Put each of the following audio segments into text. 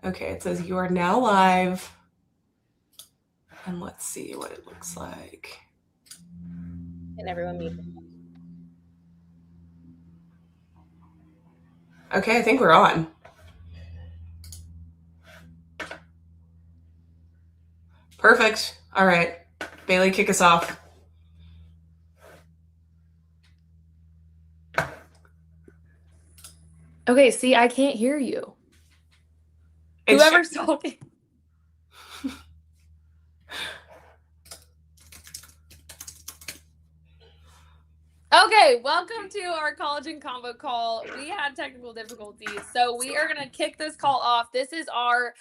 Okay, it says you are now live. And let's see what it looks like. And everyone mute. Okay, I think we're on. Perfect. All right. Bailey, kick us off. Okay, see, I can't hear you. It's Whoever's talking. Okay, welcome to our Collagen Convo call. We had technical difficulties, so we are going to kick this call off. This is our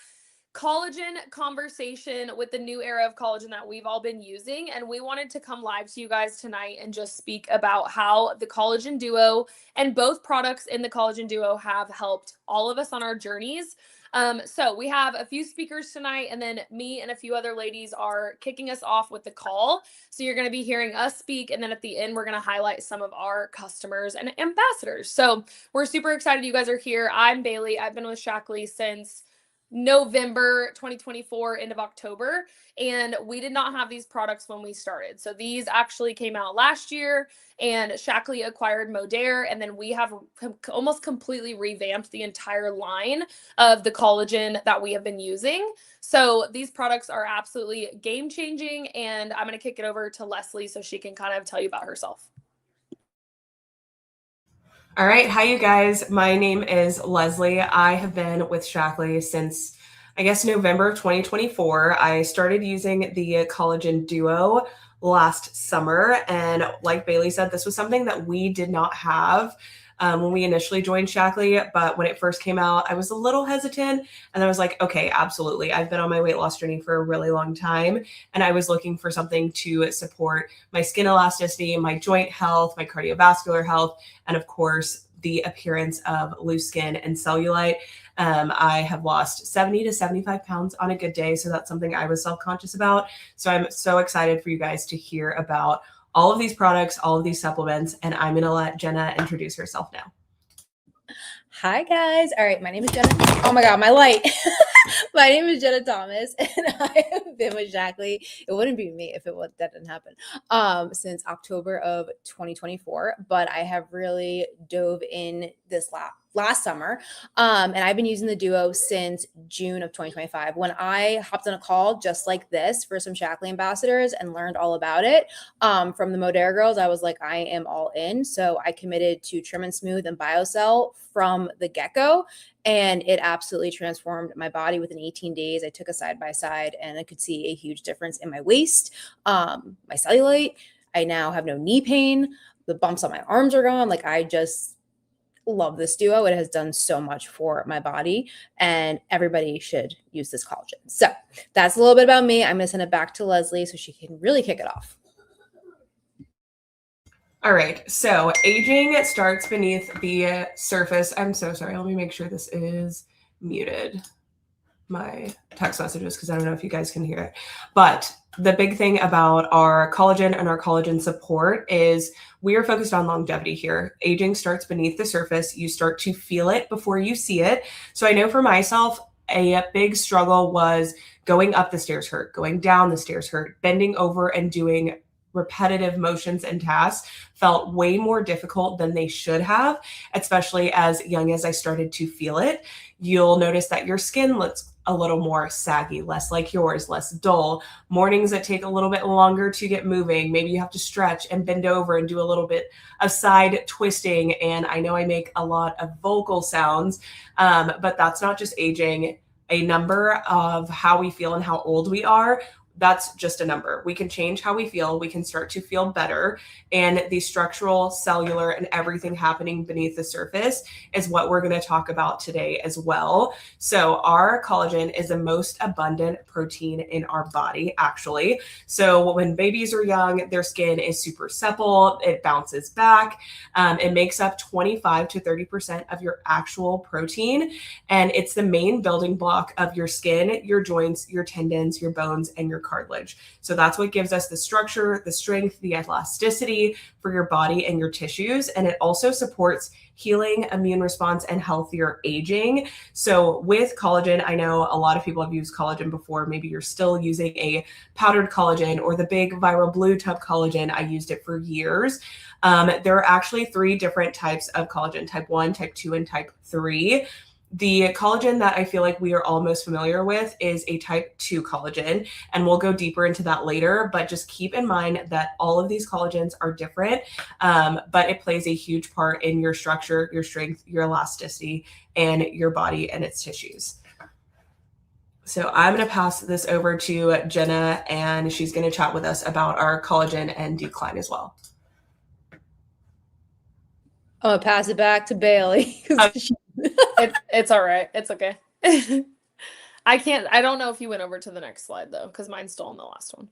collagen conversation with the new era of collagen that we've all been using, and we wanted to come live to you guys tonight and just speak about how the collagen duo and both products in the collagen duo have helped all of us on our journeys. So we have a few speakers tonight, and then me and a few other ladies are kicking us off with the call. So you're going to be hearing us speak, and then at the end, we're going to highlight some of our customers and ambassadors. So we're super excited you guys are here. I'm Bailey. I've been with Shackley since November 2024, end of October, and we did not have these products when we started. So these actually came out last year, and Shackley acquired Modere, and then we have almost completely revamped the entire line of the collagen that we have been using. So these products are absolutely game changing, and I'm going to kick it over to Leslie so she can kind of tell you about herself. All right. Hi, you guys. My name is Leslie. I have been with Shackley since, I guess, November of 2024. I started using the Collagen Duo last summer. And like Bailey said, this was something that we did not have when we initially joined Shackley. But when it first came out, I was a little hesitant. And I was like, okay, absolutely. I've been on my weight loss journey for a really long time. And I was looking for something to support my skin elasticity, my joint health, my cardiovascular health, and of course, the appearance of loose skin and cellulite. I have lost 70 to 75 pounds on a good day. So that's something I was self-conscious about. So I'm so excited for you guys to hear about all of these products, all of these supplements, and I'm going to let Jenna introduce herself now. Hi, guys. All right, my name is Jenna. Oh my God, my light. My name is Jenna Thomas, and I have been with Shackley. It wouldn't be me if that didn't happen. Since October of 2024, but I have really dove in this last summer. And I've been using the Duo since June of 2025 when I hopped on a call just like this for some Shackley ambassadors and learned all about it. From the Modere girls, I was like, I am all in. So I committed to Trim and Smooth and BioCell from the get-go. And it absolutely transformed my body within 18 days. I took a side-by-side and I could see a huge difference in my waist, my cellulite. I now have no knee pain. The bumps on my arms are gone. Like, I just love this duo. It has done so much for my body, and everybody should use this collagen. So that's a little bit about me. I'm going to send it back to Leslie so she can really kick it off. All right, so aging starts beneath the surface. I'm so sorry. Let me make sure this is muted, my text messages, because I don't know if you guys can hear it. But the big thing about our collagen and our collagen support is we are focused on longevity here. Aging starts beneath the surface. You start to feel it before you see it. So I know for myself, a big struggle was going up the stairs hurt, going down the stairs hurt, bending over and doing repetitive motions and tasks felt way more difficult than they should have, especially as young as I started to feel it. You'll notice that your skin looks a little more saggy, less like yours, less dull. Mornings that take a little bit longer to get moving. Maybe you have to stretch and bend over and do a little bit of side twisting. And I know I make a lot of vocal sounds, but that's not just aging. A number of how we feel and how old we are, that's just a number. We can change how we feel. We can start to feel better. And the structural, cellular, and everything happening beneath the surface is what we're going to talk about today as well. So our collagen is the most abundant protein in our body, actually. So when babies are young, their skin is super supple. It bounces back. It makes up 25 to 30% of your actual protein. And it's the main building block of your skin, your joints, your tendons, your bones, and your cartilage. So that's what gives us the structure, the strength, the elasticity for your body and your tissues. And it also supports healing, immune response, and healthier aging. So with collagen, I know a lot of people have used collagen before. Maybe you're still using a powdered collagen or the big viral blue tub collagen. I used it for years. There are actually 3 different types of collagen: type 1, type 2, and type 3. The collagen that I feel like we are all most familiar with is a type 2 collagen, and we'll go deeper into that later, but just keep in mind that all of these collagens are different, but it plays a huge part in your structure, your strength, your elasticity, and your body and its tissues. So I'm going to pass this over to Jenna, and she's going to chat with us about our collagen and decline as well. I'm gonna pass it back to Bailey. It's all right. It's okay. I don't know if you went over to the next slide though, because mine's still on the last one.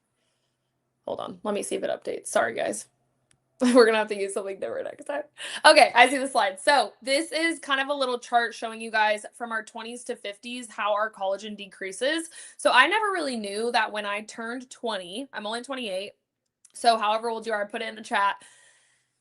Hold on. Let me see if it updates. Sorry, guys. We're going to have to use something different next time. Okay, I see the slide. So this is kind of a little chart showing you guys from our 20s to 50s how our collagen decreases. So I never really knew that when I turned 20, I'm only 28, so however old you are, I put it in the chat.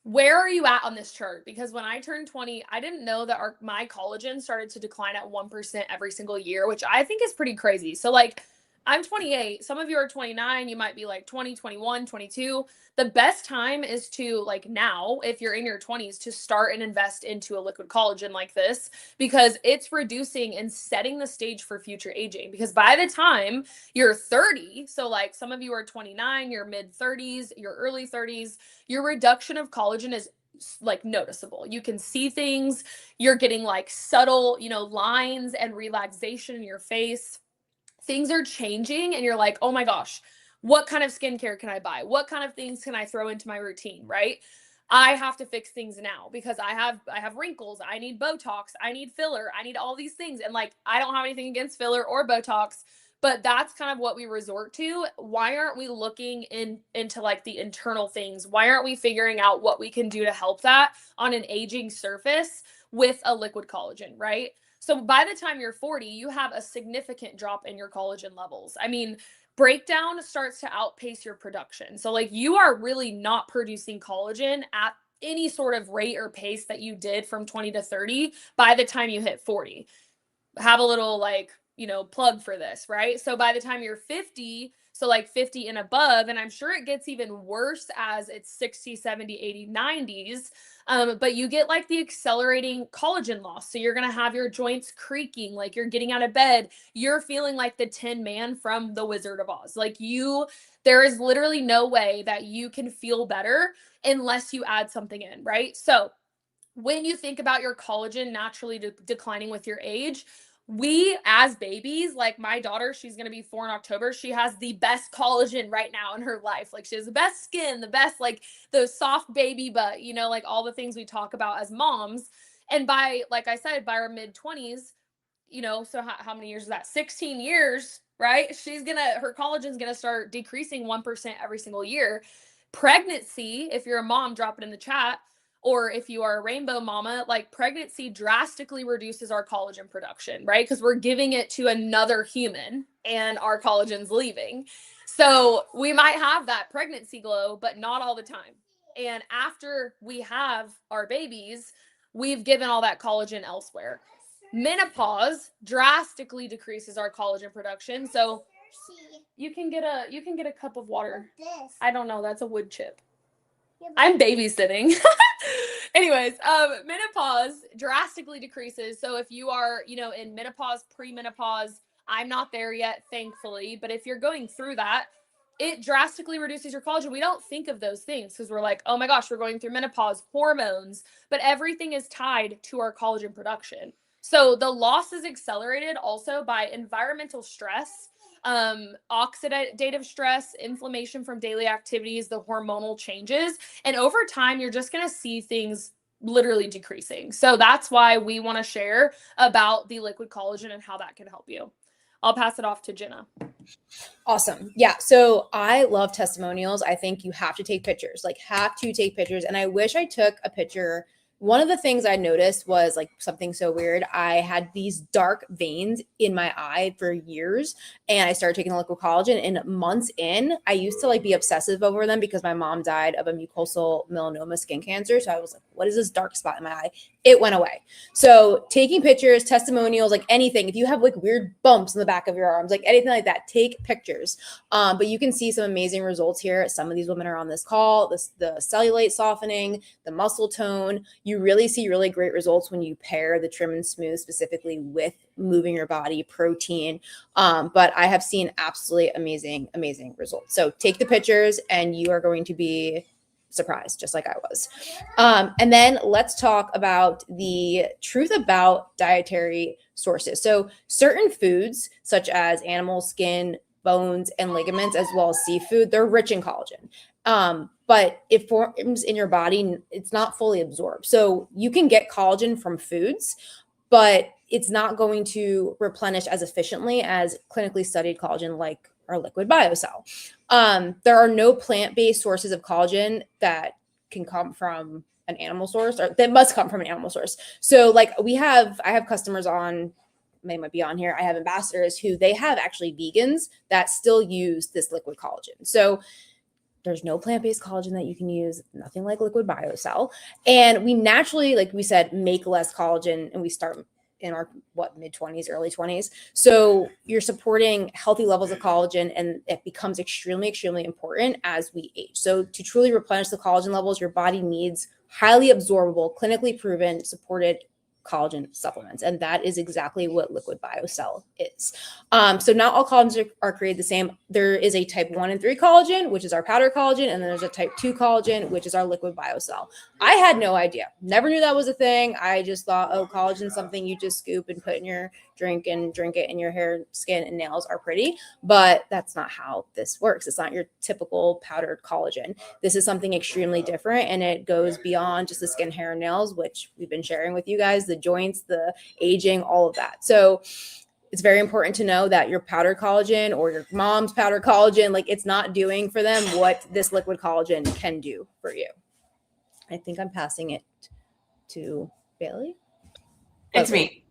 Where are you at on this chart? Because when I turned 20, I didn't know that my collagen started to decline at 1% every single year, which I think is pretty crazy. So like, I'm 28. Some of you are 29. You might be like 20, 21, 22. The best time is to like now, if you're in your 20s, to start and invest into a liquid collagen like this, because it's reducing and setting the stage for future aging. Because by the time you're 30, so like some of you are 29, your mid 30s, your early 30s, your reduction of collagen is like noticeable. You can see things. You're getting like subtle, lines and relaxation in your face. Things are changing and you're like, oh my gosh, what kind of skincare can I buy? What kind of things can I throw into my routine, right? I have to fix things now because I have wrinkles. I need Botox. I need filler. I need all these things. And like, I don't have anything against filler or Botox, but that's kind of what we resort to. Why aren't we looking into like the internal things? Why aren't we figuring out what we can do to help that on an aging surface with a liquid collagen, right? So by the time you're 40, you have a significant drop in your collagen levels. I mean, breakdown starts to outpace your production. So like you are really not producing collagen at any sort of rate or pace that you did from 20 to 30 by the time you hit 40. Have a little like, plug for this, right? So by the time you're 50, so like 50 and above, and I'm sure it gets even worse as it's 60, 70, 80, 90s, but you get like the accelerating collagen loss. So you're going to have your joints creaking, like you're getting out of bed. You're feeling like the Tin Man from The Wizard of Oz. Like there is literally no way that you can feel better unless you add something in, right? So when you think about your collagen naturally declining with your age, we as babies, like my daughter, she's going to be 4 in October. She has the best collagen right now in her life. Like she has the best skin, the best, like those soft baby butt, like all the things we talk about as moms. And by, like I said, by our mid 20s, so how many years is that? 16 years, right? Her collagen's going to start decreasing 1% every single year. Pregnancy, if you're a mom, drop it in the chat. Or if you are a rainbow mama, like pregnancy drastically reduces our collagen production, right? Because we're giving it to another human and our collagen's leaving. So we might have that pregnancy glow, but not all the time. And after we have our babies, we've given all that collagen elsewhere. Menopause drastically decreases our collagen production. So you can get a cup of water. I don't know, that's a wood chip. I'm babysitting. Anyways, menopause drastically decreases. So if you are, in menopause, premenopause, I'm not there yet, thankfully. But if you're going through that, it drastically reduces your collagen. We don't think of those things because we're like, oh my gosh, we're going through menopause, hormones, but everything is tied to our collagen production. So the loss is accelerated also by environmental stress, oxidative stress, inflammation from daily activities, the hormonal changes. And over time, you're just going to see things literally decreasing. So that's why we want to share about the liquid collagen and how that can help you. I'll pass it off to Jenna. Awesome. Yeah. So I love testimonials. I think you have to take pictures, And I wish I took a picture one of the things I noticed was like something so weird. I had these dark veins in my eye for years, and I started taking the liquid collagen, and months in, I used to like be obsessive over them because my mom died of a mucosal melanoma skin cancer. So I was like, what is this dark spot in my eye? It went away. So taking pictures, testimonials, like anything, if you have like weird bumps in the back of your arms, like anything like that, take pictures. But you can see some amazing results here. Some of these women are on this call, the cellulite softening, the muscle tone. You really see really great results when you pair the trim and smooth specifically with moving your body, protein. But I have seen absolutely amazing results. So take the pictures and you are going to be surprised, just like I was. And then let's talk about the truth about dietary sources. So certain foods, such as animal skin, bones, and ligaments, as well as seafood, they're rich in collagen. But it forms in your body, it's not fully absorbed. So you can get collagen from foods, but it's not going to replenish as efficiently as clinically studied collagen like our liquid biocell. There are no plant-based sources of collagen that can come from an animal source, or that must come from an animal source. So like I have customers on, they might be on here. I have ambassadors who they have actually vegans that still use this liquid collagen. So there's no plant-based collagen that you can use, nothing like liquid biocell. And we naturally, like we said, make less collagen, and we start in our mid-20s, early 20s. So you're supporting healthy levels of collagen, and it becomes extremely important as we age. So to truly replenish the collagen levels, your body needs highly absorbable, clinically proven, supported collagen supplements. And that is exactly what liquid biocell is. So not all collagens are created the same. There is a type 1 and 3 collagen, which is our powder collagen. And then there's a type 2 collagen, which is our liquid biocell. I had no idea. Never knew that was a thing. I just thought, oh, collagen is something you just scoop and put in your drink and drink it, and your hair, skin, and nails are pretty. But that's not how this works. It's not your typical powdered collagen. This is something extremely different, and it goes beyond just the skin, hair, and nails, which we've been sharing with you guys, the joints, the aging, all of that. So it's very important to know that your powdered collagen or your mom's powdered collagen, like it's not doing for them what this liquid collagen can do for you. I think I'm passing it to Bailey. It's me.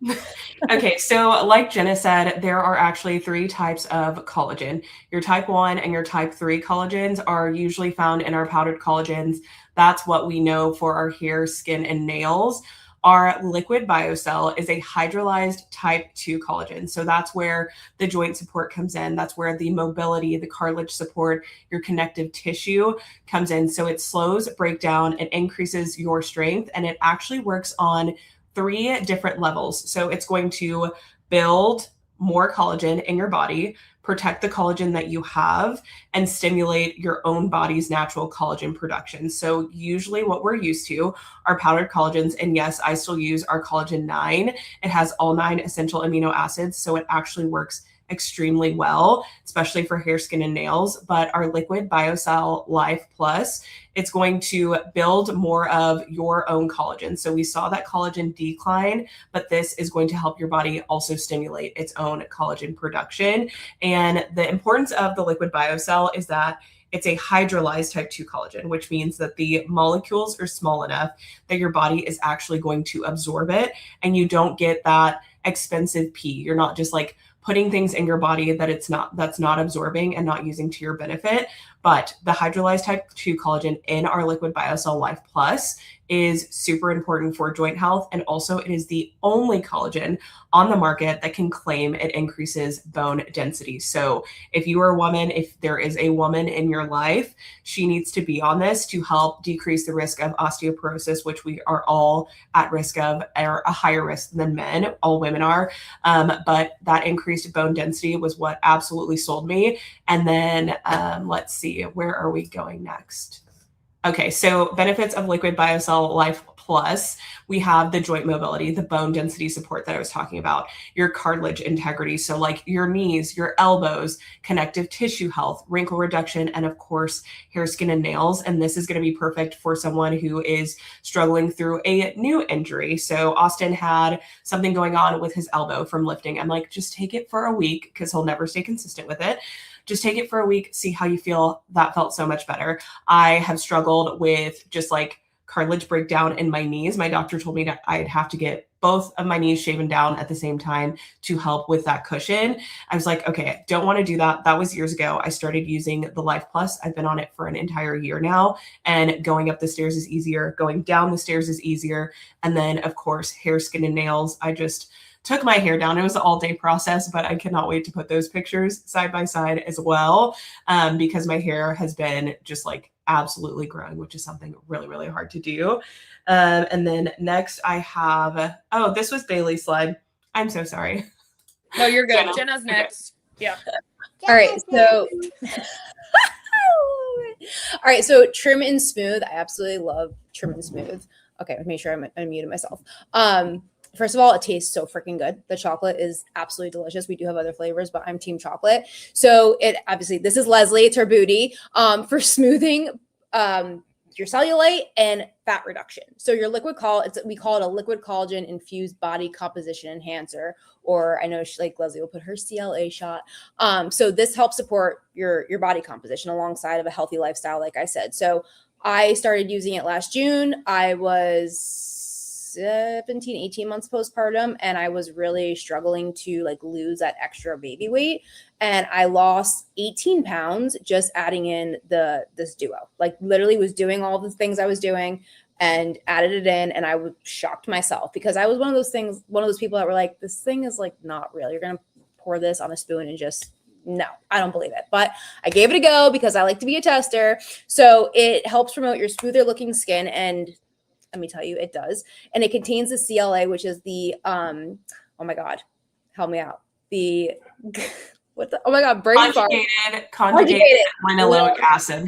Okay, so like Jenna said, there are actually 3 types of collagen. Your type 1 and your type 3 collagens are usually found in our powdered collagens. That's what we know for our hair, skin, and nails. Our liquid biocell is a hydrolyzed type 2 collagen. So that's where the joint support comes in. That's where the mobility, the cartilage support, your connective tissue comes in. So it slows breakdown, it increases your strength, and it actually works on 3 different levels. So it's going to build more collagen in your body, protect the collagen that you have, and stimulate your own body's natural collagen production. So usually what we're used to are powdered collagens. And yes, I still use our collagen 9. It has all 9 essential amino acids. So it actually works extremely well, especially for hair, skin, and nails. But our liquid biocell Life Plus, it's going to build more of your own collagen. So we saw that collagen decline, but this is going to help your body also stimulate its own collagen production. And the importance of the liquid biocell is that it's a hydrolyzed type 2 collagen, which means that the molecules are small enough that your body is actually going to absorb it, and you don't get that expensive pee. You're not just like putting things in your body that's not absorbing and not using to your benefit. But the hydrolyzed type 2 collagen in our liquid biocell Life Plus is super important for joint health. And also it is the only collagen on the market that can claim it increases bone density. So if you are a woman, if there is a woman in your life, she needs to be on this to help decrease the risk of osteoporosis, which we are all at risk of, or a higher risk than men. All women are. But that increased bone density was what absolutely sold me. And then let's see, where are we going next? Okay, so benefits of liquid biocell Life Plus, we have the joint mobility, the bone density support that I was talking about, your cartilage integrity, so like your knees, your elbows, connective tissue health, wrinkle reduction, and of course, hair, skin, and nails. And this is going to be perfect for someone who is struggling through a new injury. So Austin had something going on with his elbow from lifting. I'm like, just take it for a week because he'll never stay consistent with it. Just take it for a week, see how you feel. That felt so much better. I have struggled with just like cartilage breakdown in my knees. My doctor told me that I'd have to get both of my knees shaven down at the same time to help with that cushion. I was like, okay, I don't want to do that. That was years ago. I started using the Life Plus. I've been on it for an entire year now, and going up the stairs is easier. Going down the stairs is easier. And then of course, hair, skin, and nails. I just took my hair down. It was an all-day process, but I cannot wait to put those pictures side by side as well, because my hair has been just like absolutely growing, which is something really, really hard to do. And then next I have, oh, this was Bailey's slide. I'm so sorry. No, you're good. Jenna. Jenna's next. Yeah. All right, so all right, so trim and smooth. I absolutely love trim and smooth. Okay, make sure I'm unmuted myself. First of all, it tastes so freaking good. The chocolate is absolutely delicious. We do have other flavors, but I'm team chocolate. So it obviously, this is Leslie, it's her booty, for smoothing your cellulite and fat reduction. So your liquid we call it a liquid collagen infused body composition enhancer, or I know like Leslie will put her CLA shot. So this helps support your body composition alongside of a healthy lifestyle, like I said. So I started using it last June. I was 18 months postpartum, and I was really struggling to like lose that extra baby weight, and I lost 18 pounds just adding in this duo. Like literally was doing all the things I was doing and added it in, and I was shocked myself because I was one of those people that were like, this thing is like not real. You're gonna pour this on a spoon and just, no, I don't believe it. But I gave it a go because I like to be a tester. So it helps promote your smoother looking skin, and let me tell you, it does. And it contains the CLA, which is the, oh my God, help me out. The, what the, oh my God, brain fart. Conjugated linoleic acid.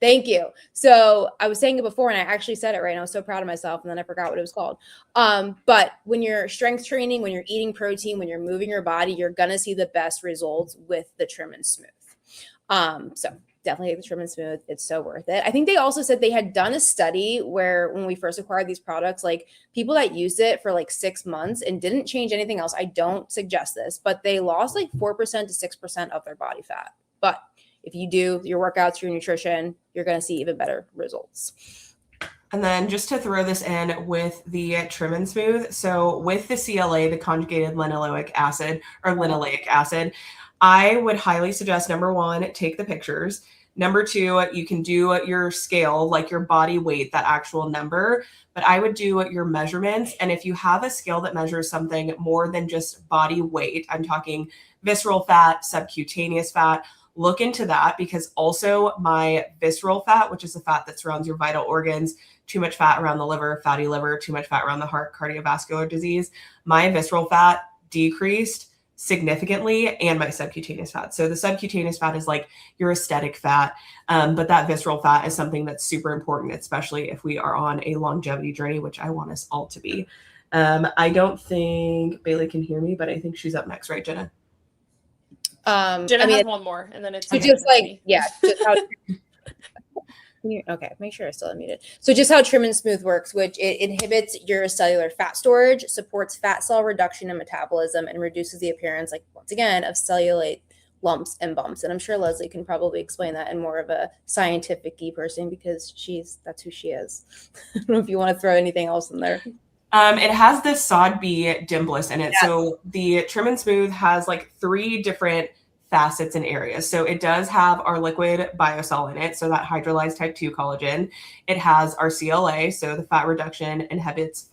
Thank you. So I was saying it before, and I actually said it right, and I was so proud of myself, and then I forgot what it was called. But when you're strength training, when you're eating protein, when you're moving your body, you're going to see the best results with the trim and smooth. So definitely take the trim and smooth. It's so worth it. I think they also said they had done a study where when we first acquired these products, like people that used it for like 6 months and didn't change anything else. I don't suggest this, but they lost like 4% to 6% of their body fat. But if you do your workouts, your nutrition, you're going to see even better results. And then just to throw this in with the trim and smooth. So with the CLA, the conjugated linoleic acid or linoleic acid, I would highly suggest, number one, take the pictures. Number two, you can do your scale, like your body weight, that actual number, but I would do your measurements. And if you have a scale that measures something more than just body weight, I'm talking visceral fat, subcutaneous fat, look into that, because also my visceral fat, which is the fat that surrounds your vital organs, too much fat around the liver, fatty liver, too much fat around the heart, cardiovascular disease, my visceral fat decreased significantly, and my subcutaneous fat. So the subcutaneous fat is like your aesthetic fat, but that visceral fat is something that's super important, especially if we are on a longevity journey, which I want us all to be. I don't think Bailey can hear me, but I think she's up next, right, Jenna? Jenna has one more, and then it's just like me. Yeah, just how. Okay, make sure I still unmuted. So just how trim and smooth works, which it inhibits your cellular fat storage, supports fat cell reduction and metabolism, and reduces the appearance, like once again, of cellulite lumps and bumps. And I'm sure Leslie can probably explain that in more of a scientific-y person, because that's who she is. I don't know if you want to throw anything else in there. It has the sod B dimpless in it. Yeah. So the trim and smooth has like 3 different facets and areas. So it does have our liquid biosol in it, so that hydrolyzed type 2 collagen. It has our CLA, so the fat reduction inhibits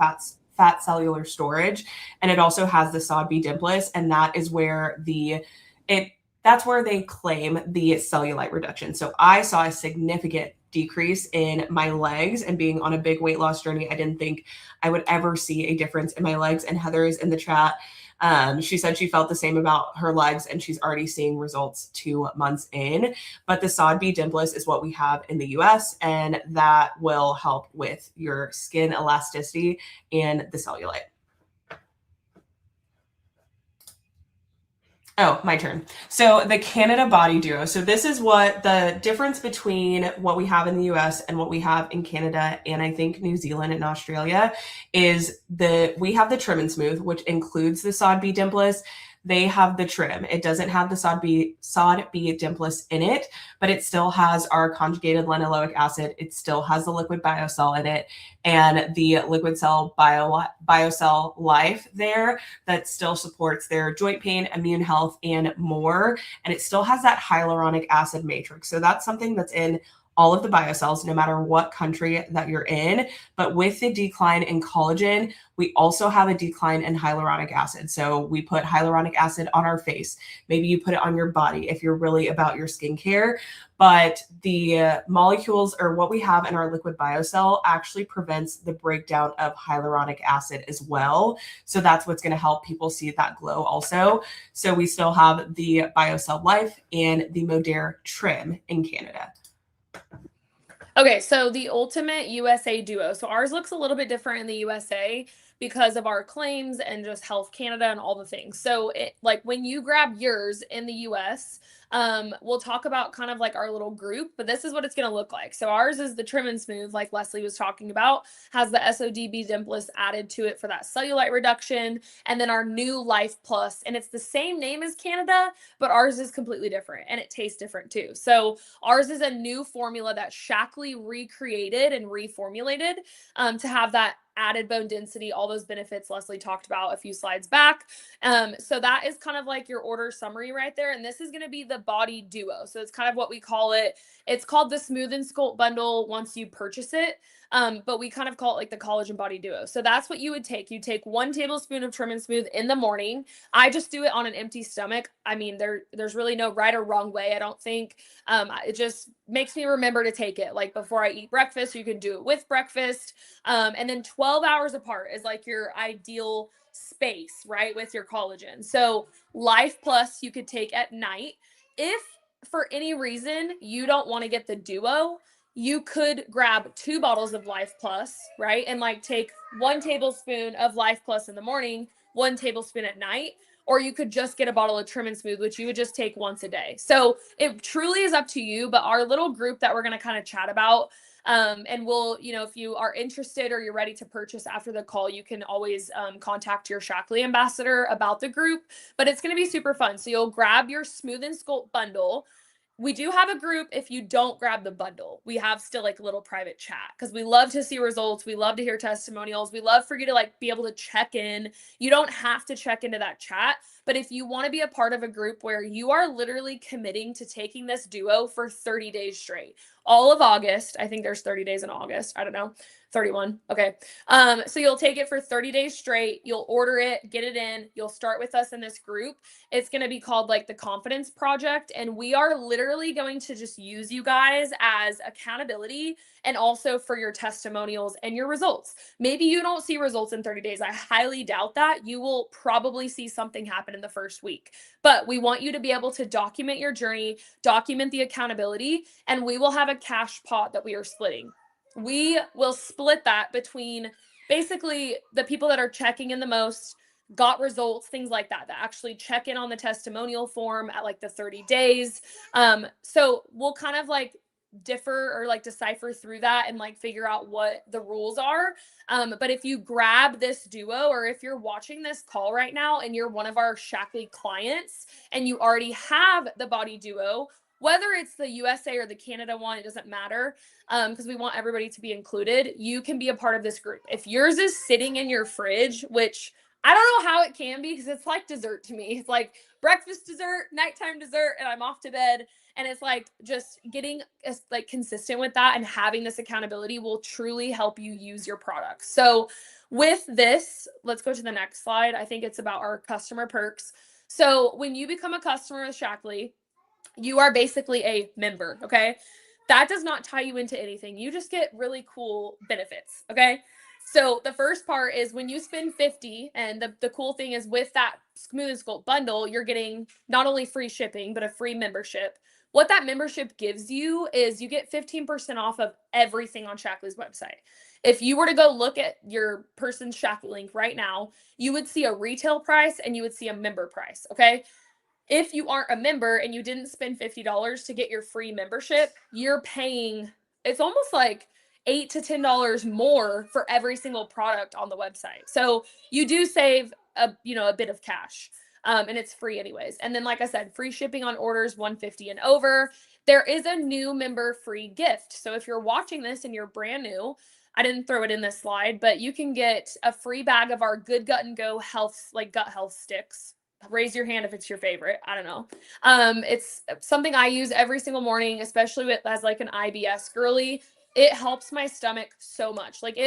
fat cellular storage, and it also has the sod B dimpless, and that is where that's where they claim the cellulite reduction. So I saw a significant decrease in my legs, and being on a big weight loss journey, I didn't think I would ever see a difference in my legs. And Heather is in the chat. She said she felt the same about her legs, and she's already seeing results 2 months in. But the sod B dimpless is what we have in the US, and that will help with your skin elasticity and the cellulite. Oh, my turn. So the Canada Body Duo. So this is what the difference between what we have in the US and what we have in Canada, and I think New Zealand and Australia, is we have the trim and smooth, which includes the sod B dimpless. they have the trim. It doesn't have the sod B dimpless in it, but it still has our conjugated linoleic acid. It still has the liquid biocell in it and the liquid cell biocell life there that still supports their joint pain, immune health, and more. And it still has that hyaluronic acid matrix. So that's something that's in all of the biocells, no matter what country that you're in. But with the decline in collagen, we also have a decline in hyaluronic acid. So we put hyaluronic acid on our face. Maybe you put it on your body if you're really about your skincare. But the molecules, or what we have in our liquid biocell, actually prevents the breakdown of hyaluronic acid as well. So that's what's going to help people see that glow also. So we still have the biocell life and the Modere trim in Canada. Okay, so the Ultimate USA Duo. So ours looks a little bit different in the USA because of our claims and just Health Canada and all the things. So like when you grab yours in the US, we'll talk about kind of like our little group, but this is what it's going to look like. So ours is the Trim and Smooth, like Leslie was talking about, has the SODB dimpless added to it for that cellulite reduction, and then our new Life Plus, and it's the same name as Canada, but ours is completely different and it tastes different too. So ours is a new formula that Shackley recreated and reformulated to have that added bone density, all those benefits Leslie talked about a few slides back. So that is kind of like your order summary right there. And this is going to be the body duo. So it's kind of what we call it. It's called the Smooth and Sculpt bundle once you purchase it. But we kind of call it like the Collagen Body Duo. So that's what you would take. You take 1 tablespoon of Trim and Smooth in the morning. I just do it on an empty stomach. I mean, there's really no right or wrong way, I don't think. It just makes me remember to take it like before I eat breakfast. You can do it with breakfast. And then 12 hours apart is like your ideal space, right? With your collagen. So Life Plus you could take at night. If for any reason you don't want to get the duo, you could grab 2 bottles of Life Plus, right? And like take 1 tablespoon of Life Plus in the morning, 1 tablespoon at night, or you could just get a bottle of Trim and Smooth, which you would just take once a day. So it truly is up to you, but our little group that we're going to kind of chat about, and we'll, if you are interested or you're ready to purchase after the call, you can always contact your Shackley ambassador about the group, but it's going to be super fun. So you'll grab your Smooth and Sculpt bundle. We do have a group if you don't grab the bundle. We have still like a little private chat because we love to see results. We love to hear testimonials. We love for you to like be able to check in. You don't have to check into that chat, but if you want to be a part of a group where you are literally committing to taking this duo for 30 days straight, all of August, I think there's 30 days in August. I don't know. 31. Okay. So you'll take it for 30 days straight. You'll order it, get it in. You'll start with us in this group. It's going to be called like the Confidence Project. And we are literally going to just use you guys as accountability and also for your testimonials and your results. Maybe you don't see results in 30 days. I highly doubt that. You will probably see something happen in the first week, but we want you to be able to document your journey, document the accountability, and we will have a cash pot that we are splitting. We will split that between basically the people that are checking in the most, got results, things like that actually check in on the testimonial form at like the 30 days. So we'll kind of like differ or like decipher through that and like figure out what the rules are. But if you grab this duo, or if you're watching this call right now and you're one of our Shackley clients and you already have the body duo, whether it's the USA or the Canada one, it doesn't matter, because we want everybody to be included. You can be a part of this group. If yours is sitting in your fridge, which I don't know how it can be, because it's like dessert to me. It's like breakfast dessert, nighttime dessert, and I'm off to bed. And it's like just getting like consistent with that and having this accountability will truly help you use your products. So with this, let's go to the next slide. I think it's about our customer perks. So when you become a customer with Shackley, you are basically a member, okay? That does not tie you into anything. You just get really cool benefits, okay? So the first part is when you spend 50, and the cool thing is with that Smooth and Sculpt bundle, you're getting not only free shipping, but a free membership. What that membership gives you is you get 15% off of everything on Shackley's website. If you were to go look at your person's Shackley link right now, you would see a retail price and you would see a member price, okay? If you aren't a member and you didn't spend $50 to get your free membership, you're paying, it's almost like $8 to $10 more for every single product on the website. So you do save a bit of cash. And it's free anyways. And then, like I said, free shipping on orders $150 and over. There is a new member free gift. So if you're watching this and you're brand new, I didn't throw it in this slide, but you can get a free bag of our Good Gut and Go health, like gut health sticks. Raise your hand if it's your favorite. I don't know. It's something I use every single morning, especially as like an IBS girly. It helps my stomach so much. Like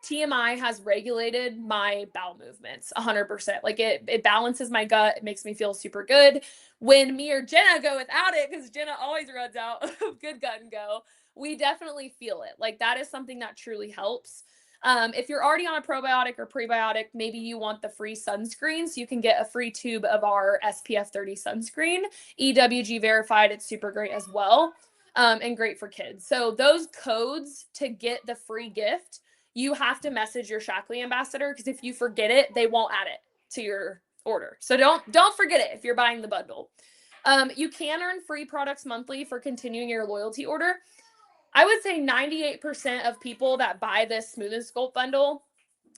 TMI has regulated my bowel movements 100%. Like it balances my gut. It makes me feel super good. When me or Jenna go without it, because Jenna always runs out of Good Gut and Go, we definitely feel it. Like that is something that truly helps. If you're already on a probiotic or prebiotic, maybe you want the free sunscreen. So you can get a free tube of our SPF 30 sunscreen, EWG verified. It's super great as well. And great for kids. So those codes to get the free gift, you have to message your Shackley ambassador, because if you forget it, they won't add it to your order. So don't forget it if you're buying the bundle. You can earn free products monthly for continuing your loyalty order. I would say 98% of people that buy this Smooth and Sculpt bundle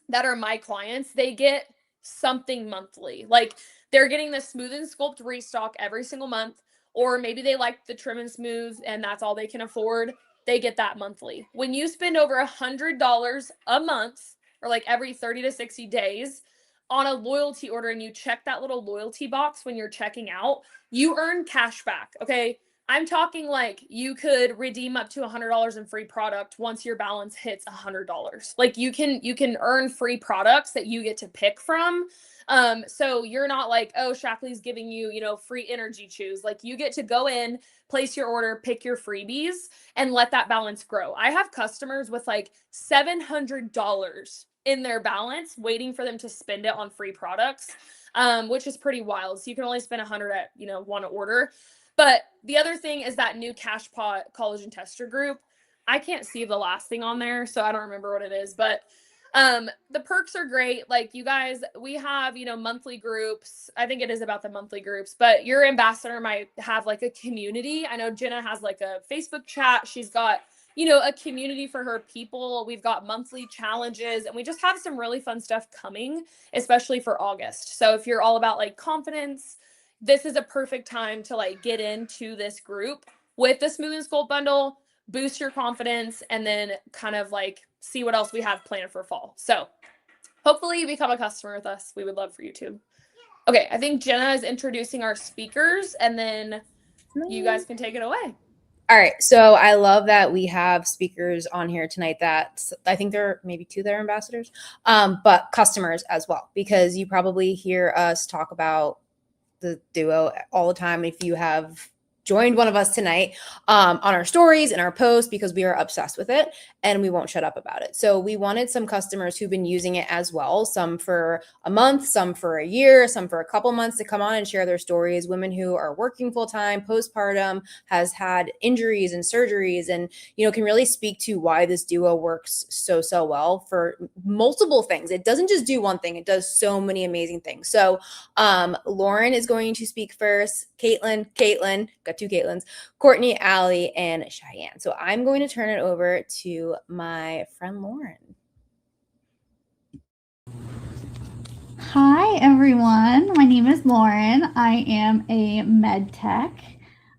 that are my clients, they get something monthly. Like they're getting the Smooth and Sculpt restock every single month, or maybe they like the Trim and Smooth and that's all they can afford. They get that monthly. When you spend over $100 a month, or like every 30 to 60 days on a loyalty order, and you check that little loyalty box when you're checking out, you earn cash back. Okay. I'm talking like you could redeem up to $100 in free product once your balance hits $100. Like you can earn free products that you get to pick from. So you're not like, oh, Shackley's giving you, free energy chews. Like you get to go in, place your order, pick your freebies, and let that balance grow. I have customers with like $700 in their balance waiting for them to spend it on free products, which is pretty wild. So you can only spend $100 at, one order. But the other thing is that new Cash Pot collagen tester group. I can't see the last thing on there, so I don't remember what it is. But the perks are great. Like you guys, we have, monthly groups. I think it is about the monthly groups, but your ambassador might have like a community. I know Jenna has like a Facebook chat. She's got, a community for her people. We've got monthly challenges, and we just have some really fun stuff coming, especially for August. So if you're all about like confidence, this is a perfect time to like get into this group with the Smooth and Sculpt bundle, boost your confidence, and then kind of like see what else we have planned for fall. So hopefully you become a customer with us. We would love for you to. Okay, I think Jenna is introducing our speakers, and then you guys can take it away. All right. So I love that we have speakers on here tonight that I think there are maybe two that are ambassadors, but customers as well, because you probably hear us talk about the duo all the time. If you have joined one of us tonight on our stories and our posts, because we are obsessed with it and we won't shut up about it. So we wanted some customers who've been using it as well, some for a month, some for a year, some for a couple months, to come on and share their stories. Women who are working full-time, postpartum, has had injuries and surgeries, and can really speak to why this duo works so well for multiple things. It doesn't just do one thing, it does so many amazing things. So Lauren is going to speak first. Caitlin, got two Caitlins, Courtney, Allie, and Cheyenne. So I'm going to turn it over to my friend Lauren. Hi, everyone. My name is Lauren. I am a med tech.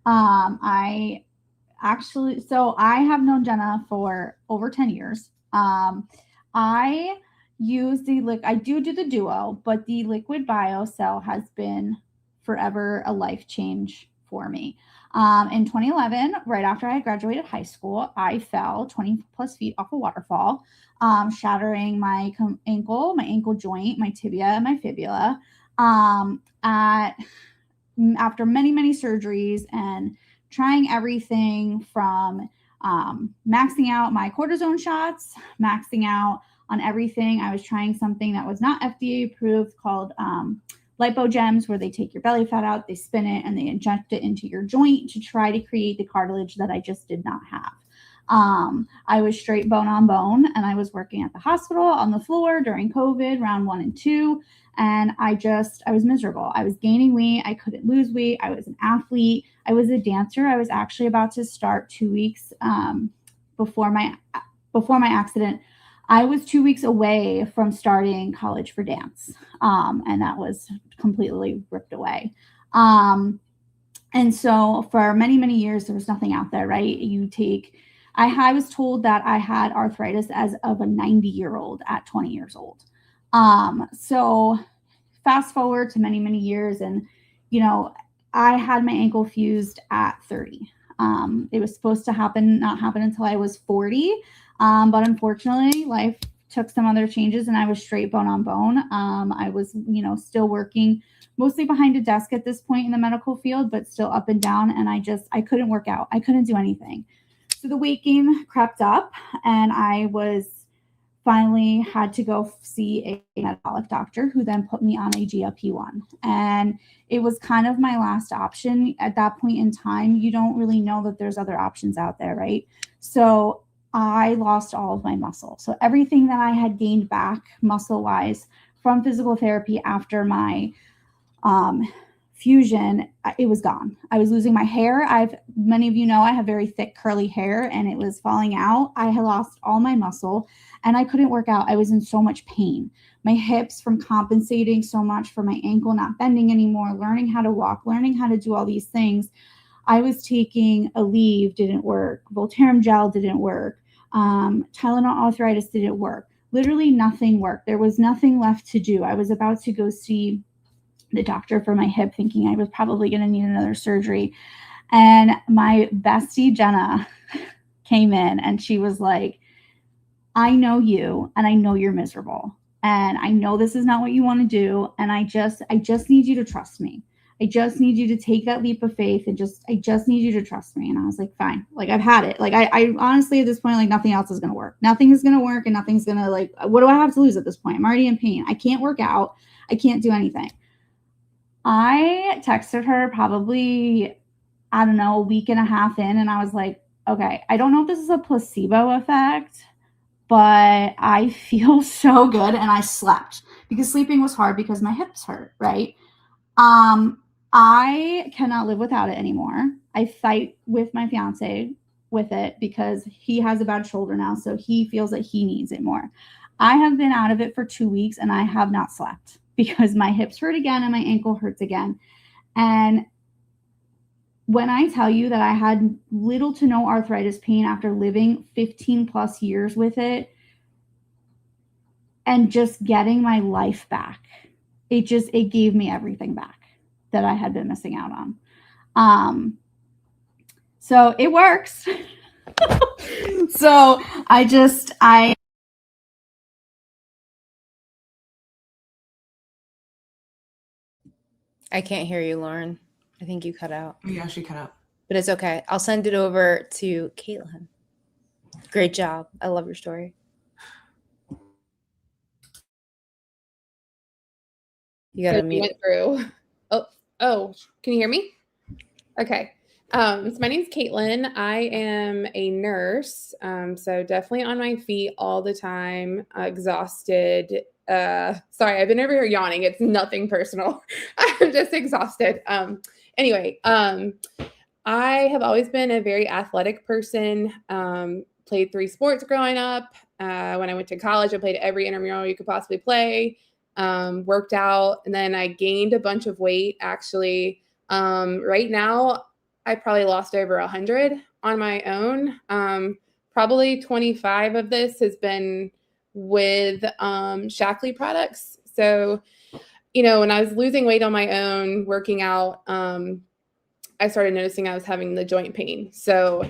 I have known Jenna for over 10 years. I use I do the duo, but the liquid BioCell has been forever a life change for me. In 2011, right after I graduated high school, I fell 20 plus feet off a waterfall, shattering my ankle joint, my tibia, and my fibula. After many surgeries and trying everything from maxing out my cortisone shots, maxing out on everything. I was trying something that was not FDA approved called lipogems, where they take your belly fat out, they spin it, and they inject it into your joint to try to create the cartilage that I just did not have. I was straight bone on bone, and I was working at the hospital on the floor during COVID, round 1 and 2. And I was miserable. I was gaining weight. I couldn't lose weight. I was an athlete. I was a dancer. I was actually about to start 2 weeks before my accident, I was 2 weeks away from starting college for dance. And that was completely ripped away. And so for many, many years, there was nothing out there, right? I was told that I had arthritis as of a 90-year-old at 20 years old. So fast forward to many, many years, and, I had my ankle fused at 30. It was supposed to not happen until I was 40. But unfortunately, life took some other changes and I was straight bone on bone. I was, still working mostly behind a desk at this point in the medical field, but still up and down. And I couldn't work out. I couldn't do anything. So the weight gain crept up and I finally had to go see a metabolic doctor who then put me on a GLP-1. And it was kind of my last option at that point in time. You don't really know that there's other options out there, right? So I lost all of my muscle. So everything that I had gained back muscle-wise from physical therapy after my fusion, it was gone. I was losing my hair. Many of you know I have very thick curly hair and it was falling out. I had lost all my muscle and I couldn't work out. I was in so much pain. My hips from compensating so much for my ankle not bending anymore, learning how to walk, learning how to do all these things. I was taking Aleve, didn't work. Voltaren gel didn't work. Tylenol arthritis didn't work. Literally nothing worked. There was nothing left to do. I was about to go see the doctor for my hip, thinking I was probably going to need another surgery. And my bestie, Jenna, came in and she was like, I know you and I know you're miserable. And I know this is not what you want to do. And I just need you to trust me. I just need you to take that leap of faith and I just need you to trust me. And I was like, fine. Like, I've had it. Like, I honestly, at this point, like, nothing else is going to work. Nothing is going to work and nothing's going to, like, what do I have to lose at this point? I'm already in pain. I can't work out. I can't do anything. I texted her probably, I don't know, a week and a half in. And I was like, okay, I don't know if this is a placebo effect, but I feel so good. And I slept because sleeping was hard because my hips hurt, right? I cannot live without it anymore. I fight with my fiance with it because he has a bad shoulder now. So he feels that he needs it more. I have been out of it for 2 weeks and I have not slept because my hips hurt again and my ankle hurts again. And when I tell you that I had little to no arthritis pain after living 15 plus years with it and just getting my life back, it gave me everything back that I had been missing out on. So it works. So I can't hear you, Lauren. I think you cut out. Yeah, she cut out. But it's okay. I'll send it over to Caitlin. Great job. I love your story. You got to mute. Went through. Oh, can you hear me? Okay. So my name's Caitlin. I am a nurse. So definitely on my feet all the time, exhausted. Sorry, I've been over here yawning. It's nothing personal. I'm just exhausted. Anyway, I have always been a very athletic person. Played 3 sports growing up. When I went to college, I played every intramural you could possibly play. Worked out, and then I gained a bunch of weight. Actually, right now, I probably lost over 100 on my own. Probably 25 of this has been with Shackley products. So, when I was losing weight on my own, working out, I started noticing I was having the joint pain. So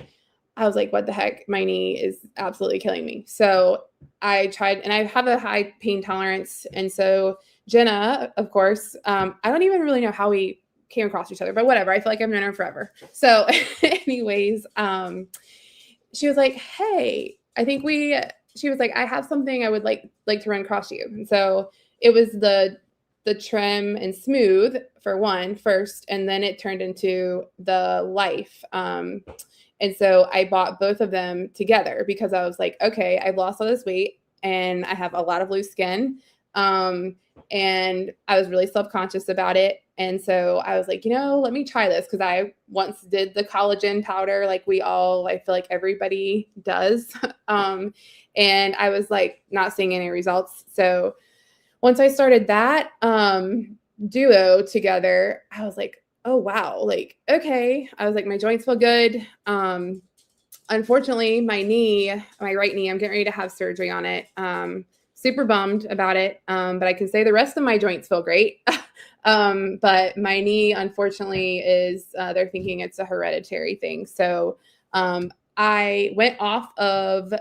I was like, what the heck? My knee is absolutely killing me. So I tried, and I have a high pain tolerance. And so Jenna, of course, I don't even really know how we came across each other, but whatever. I feel like I've known her forever. So anyways, she was like, hey, she was like, I have something I would like to run across you. And so it was the trim and smooth for one first, and then it turned into the life. And so I bought both of them together because I was like, okay, I've lost all this weight and I have a lot of loose skin. And I was really self-conscious about it. And so I was like, let me try this, because I once did the collagen powder, like I feel like everybody does. And I was like not seeing any results. So once I started that duo together, I was like, oh wow, like, okay. I was like, my joints feel good. Unfortunately, my right knee, I'm getting ready to have surgery on it. Super bummed about it. But I can say the rest of my joints feel great. But my knee, unfortunately, they're thinking it's a hereditary thing. So I went off of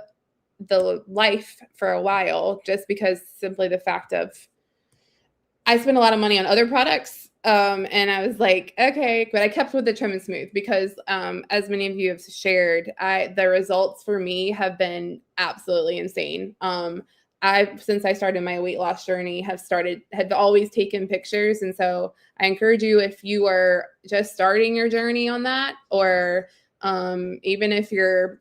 the life for a while, just because simply the fact of I spent a lot of money on other products. And I was like, okay, but I kept with the Trim and Smooth because as many of you have shared, the results for me have been absolutely insane. Since I started my weight loss journey, have always taken pictures. And so I encourage you, if you are just starting your journey on that, or even if you're,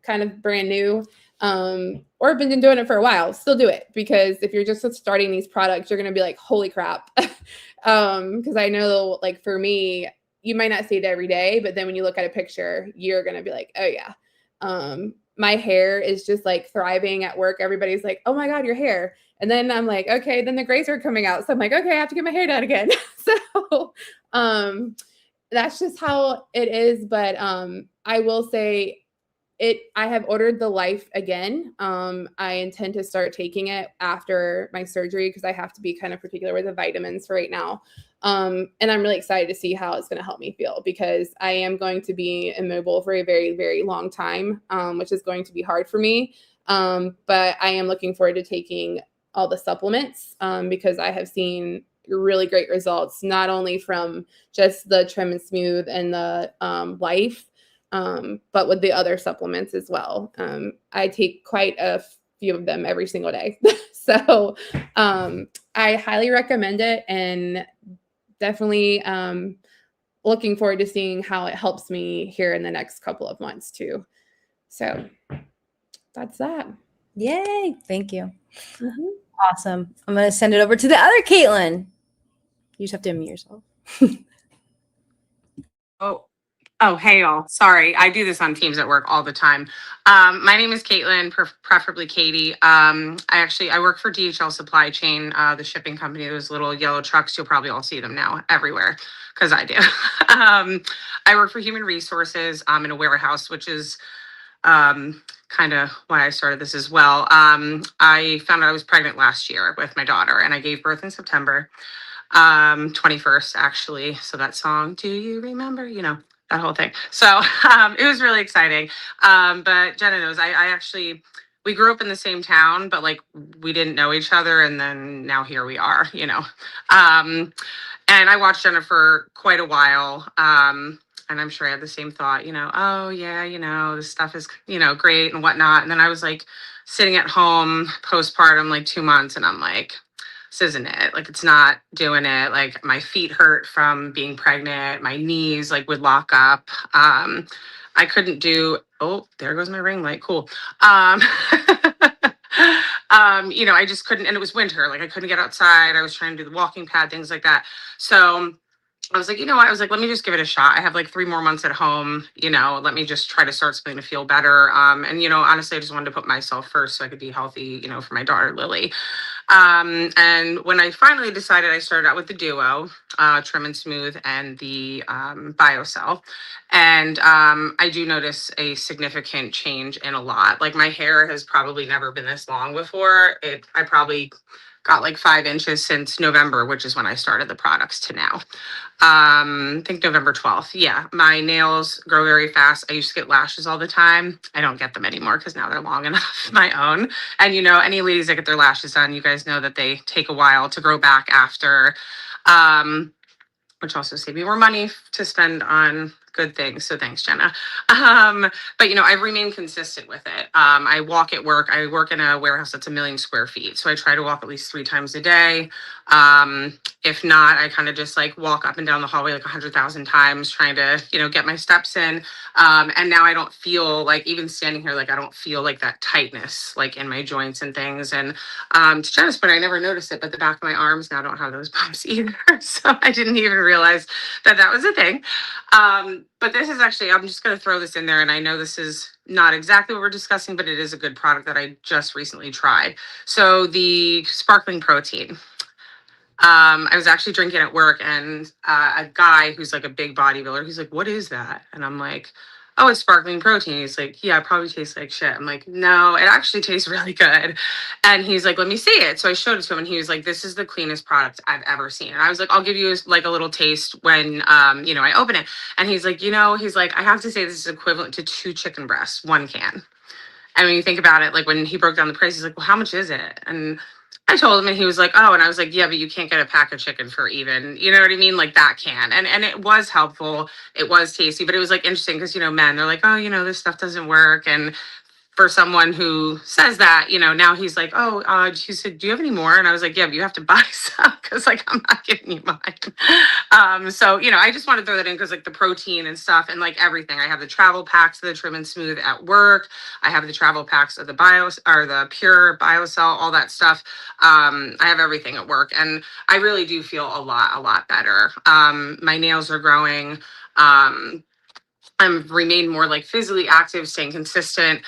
kind of brand new, or been doing it for a while, still do it. Because if you're just starting these products, you're going to be like, holy crap. Because I know, like, for me, you might not see it every day, but then when you look at a picture, you're going to be like, oh yeah. My hair is just like thriving at work. Everybody's like, oh my God, your hair. And then I'm like, okay, then the grays are coming out. So I'm like, okay, I have to get my hair done again. So that's just how it is. But I will say, I have ordered the Life again. I intend to start taking it after my surgery, because I have to be kind of particular with the vitamins for right now. And I'm really excited to see how it's going to help me feel, because I am going to be immobile for a very, very long time, which is going to be hard for me. But I am looking forward to taking all the supplements, because I have seen really great results, not only from just the Trim and Smooth and the Life, but with the other supplements as well. I take quite a few of them every single day. So I highly recommend it, and definitely looking forward to seeing how it helps me here in the next couple of months too. So that's that. Yay. Thank you. Mm-hmm. Awesome. I'm going to send it over to the other Caitlin. You just have to unmute yourself. Oh, hey, y'all. Sorry. I do this on Teams at work all the time. My name is Caitlin, preferably Katie. I work for DHL Supply Chain, the shipping company. Those little yellow trucks, you'll probably all see them now everywhere, because I do. I work for Human Resources in a warehouse, which is kind of why I started this as well. I found out I was pregnant last year with my daughter, and I gave birth in September 21st, actually. So that song, Do You Remember? That whole thing. So it was really exciting. But Jenna knows we grew up in the same town, but like we didn't know each other. And then now here we are, and I watched Jenna for quite a while. And I'm sure I had the same thought, oh yeah, this stuff is, great and whatnot. And then I was like sitting at home postpartum, like 2 months. And I'm like, this isn't it. Like, it's not doing it. Like, my feet hurt from being pregnant. My knees like would lock up. I couldn't do, oh, there goes my ring light. Cool. I just couldn't, and it was winter. Like, I couldn't get outside. I was trying to do the walking pad, things like that. So I was like, what? I was like, let me just give it a shot. I have like 3 more months at home, let me just try to start something to feel better. And, honestly, I just wanted to put myself first so I could be healthy, for my daughter, Lily. And when I finally decided, I started out with the Duo, Trim and Smooth, and the BioCell. And I do notice a significant change in a lot. Like, my hair has probably never been this long before. I probably got like 5 inches since November, which is when I started the products, to now. I think November 12th. Yeah. My nails grow very fast. I used to get lashes all the time. I don't get them anymore because now they're long enough, my own. And, any ladies that get their lashes done, you guys know that they take a while to grow back after, which also saved me more money to spend on good things. So thanks, Jenna. But you know, I've remained consistent with it. I walk at work. I work in a warehouse that's 1 million square feet. So I try to walk at least 3 times a day. If not, I kind of just like walk up and down the hallway like 100,000 times trying to, you know, get my steps in. And now I don't feel like, even standing here, like I don't feel like that tightness like in my joints and things. And to Jenna's point, I never noticed it, but the back of my arms now don't have those bumps either. So I didn't even realize that that was a thing. But this is actually, I'm just going to throw this in there. And I know this is not exactly what we're discussing, but it is a good product that I just recently tried. So the sparkling protein. I was actually drinking at work, and a guy who's like a big bodybuilder, he's like, "What is that?" And I'm like, "Oh, it's sparkling protein." He's like, "Yeah, it probably tastes like shit." I'm like, "No, it actually tastes really good." And he's like, "Let me see it." So I showed it to him, and he was like, "This is the cleanest product I've ever seen." And I was like, "I'll give you like a little taste when you know, I open it." And he's like, "You know," he's like, "I have to say this is equivalent to 2 chicken breasts, 1 can." And when you think about it, like when he broke down the price, he's like, "Well, how much is it?" And I told him, and he was like, "Oh," and I was like, "Yeah, but you can't get a pack of chicken for even, you know what I mean? Like that can." And it was helpful. It was tasty, but it was like interesting because, you know, men, they're like, "Oh, you know, this stuff doesn't work." And for someone who says that, you know, now he's like, "Oh, she said, do you have any more?" And I was like, "Yeah, but you have to buy some because like I'm not giving you mine." So, you know, I just want to throw that in because like the protein and stuff and like everything. I have the travel packs of the Trim and Smooth at work. I have the travel packs of the the Pure BioCell, all that stuff. I have everything at work, and I really do feel a lot better. My nails are growing. I'm remained more like physically active, staying consistent.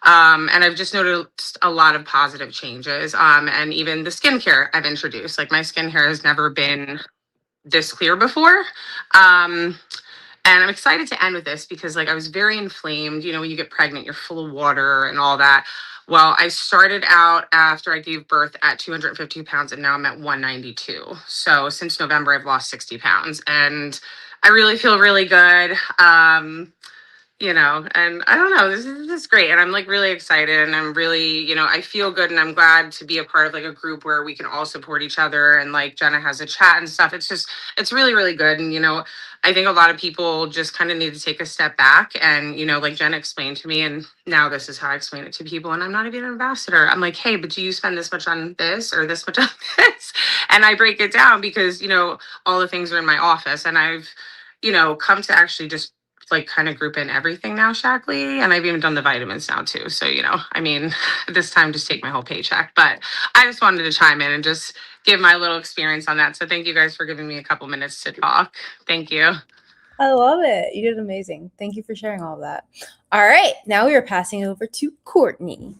And I've just noticed a lot of positive changes. And even the skincare I've introduced, like my skin hair has never been this clear before. And I'm excited to end with this because like I was very inflamed. You know, when you get pregnant, you're full of water and all that. Well, I started out after I gave birth at 250 pounds and now I'm at 192. So since November, I've lost 60 pounds and I really feel really good. You know, and I don't know, this is great. And I'm like really excited and I'm really, you know, I feel good and I'm glad to be a part of like a group where we can all support each other. And like Jenna has a chat and stuff. It's really, really good. And, you know, I think a lot of people just kind of need to take a step back and, you know, like Jenna explained to me, and now this is how I explain it to people. And I'm not even an ambassador. I'm like, "Hey, but do you spend this much on this or this much on this?" And I break it down because, you know, all the things are in my office and I've, you know, come to actually just like kind of group in everything now, Shackley. And I've even done the vitamins now too. So, you know, I mean, this time just take my whole paycheck. But I just wanted to chime in and just give my little experience on that. So thank you guys for giving me a couple minutes to talk. Thank you. I love it. You did amazing. Thank you for sharing all of that. All right. Now we are passing over to Courtney.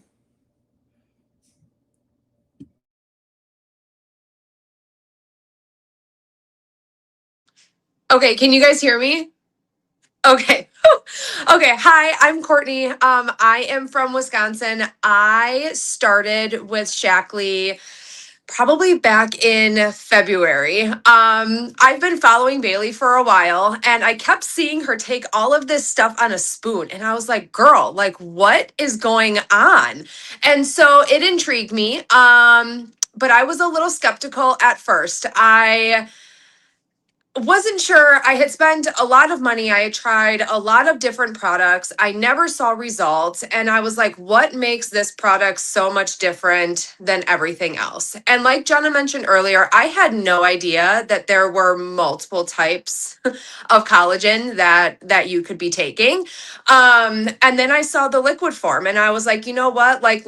Okay, can you guys hear me? Okay. Okay. Hi, I'm Courtney. I am from Wisconsin. I started with Shackley probably back in February. I've been following Bailey for a while and I kept seeing her take all of this stuff on a spoon. And I was like, "Girl, like what is going on?" And so it intrigued me. But I was a little skeptical at first. I wasn't sure. I had spent a lot of money. I had tried a lot of different products. I never saw results. And I was like, what makes this product so much different than everything else? And like Jenna mentioned earlier, I had no idea that there were multiple types of collagen that you could be taking. And then I saw the liquid form and I was like, you know what? Like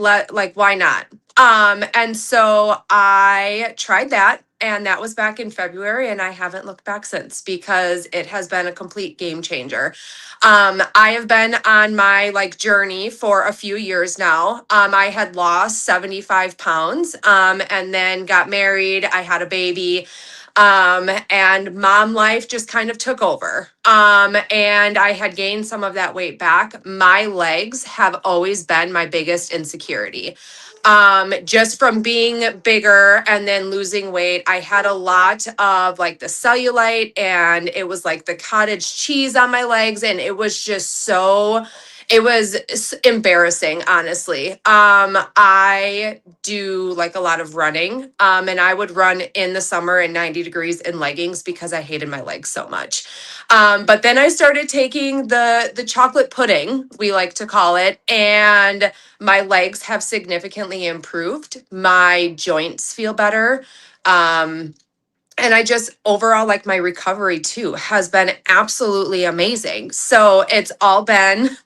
why not? And so I tried that. And that was back in February, and I haven't looked back since because it has been a complete game changer. I have been on my like journey for a few years now. I had lost 75 pounds and then got married. I had a baby. And mom life just kind of took over. And I had gained some of that weight back. My legs have always been my biggest insecurity. Just from being bigger and then losing weight, I had a lot of like the cellulite and it was like the cottage cheese on my legs. And it was just so It was embarrassing, honestly. I do like a lot of running, and I would run in the summer in 90 degrees in leggings because I hated my legs so much. But then I started taking the chocolate pudding, we like to call it, and my legs have significantly improved. My joints feel better. And I just overall like my recovery too has been absolutely amazing. So it's all been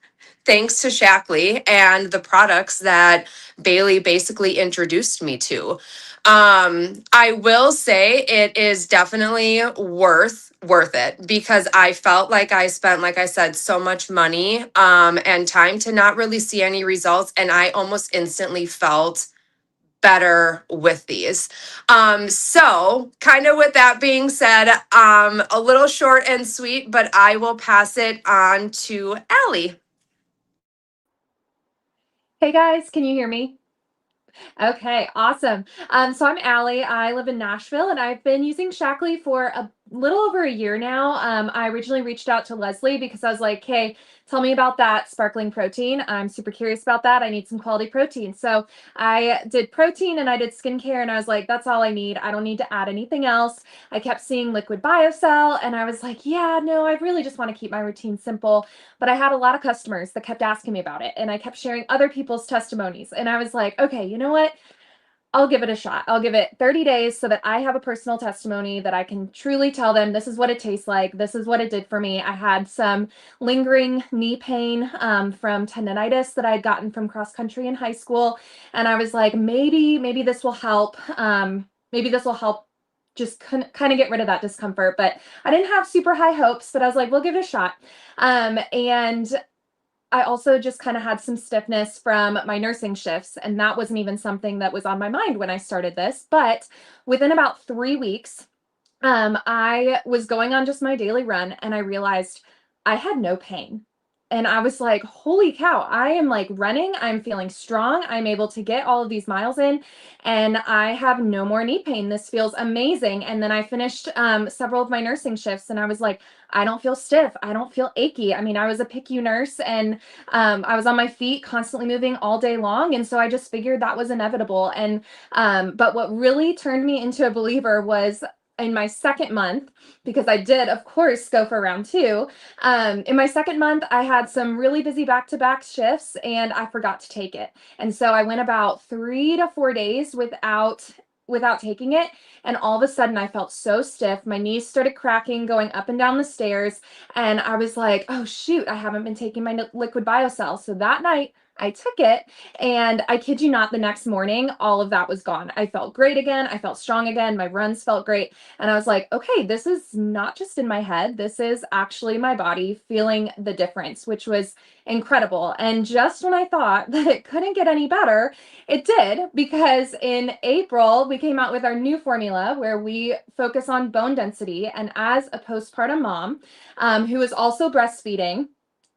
thanks to Shackley and the products that Bailey basically introduced me to. I will say it is definitely worth it because I felt like I spent, like I said, so much money and time to not really see any results, and I almost instantly felt better with these. So kind of with that being said, a little short and sweet, but I will pass it on to Allie. Hey guys, can you hear me? Okay, awesome. So I'm Allie. I live in Nashville and I've been using Shackley for a little over a year now. I originally reached out to Leslie because I was like, hey, tell me about that sparkling protein. I'm super curious about that. I need some quality protein. So I did protein and I did skincare and I was like, that's all I need. I don't need to add anything else. I kept seeing Liquid BioCell and I was like, yeah, no, I really just want to keep my routine simple. But I had a lot of customers that kept asking me about it and I kept sharing other people's testimonies. And I was like, okay, you know what? I'll give it a shot. I'll give it 30 days so that I have a personal testimony that I can truly tell them this is what it tastes like. This is what it did for me. I had some lingering knee pain from tendonitis that I had gotten from cross country in high school. And I was like, maybe this will help. Maybe this will help just kind of get rid of that discomfort. But I didn't have super high hopes, but I was like, we'll give it a shot. And I also just kind of had some stiffness from my nursing shifts, and that wasn't even something that was on my mind when I started this. But within about 3 weeks, I was going on just my daily run and I realized I had no pain. And I was like, holy cow, I am like running. I'm feeling strong. I'm able to get all of these miles in and I have no more knee pain. This feels amazing. And then I finished several of my nursing shifts and I was like, I don't feel stiff. I don't feel achy. I mean, I was a PICU nurse and I was on my feet constantly moving all day long. And so I just figured that was inevitable. And but what really turned me into a believer was in my second month, because I did, of course, go for round two. In my second month, I had some really busy back-to-back shifts and I forgot to take it. And so I went about 3 to 4 days without taking it. And all of a sudden I felt so stiff. My knees started cracking going up and down the stairs. And I was like, oh shoot, I haven't been taking my liquid biocell. So that night I took it and I kid you not, the next morning, all of that was gone. I felt great again. I felt strong again. My runs felt great. And I was like, okay, this is not just in my head. This is actually my body feeling the difference, which was incredible. And just when I thought that it couldn't get any better, it did, because in April, we came out with our new formula where we focus on bone density. And as a postpartum mom who is also breastfeeding,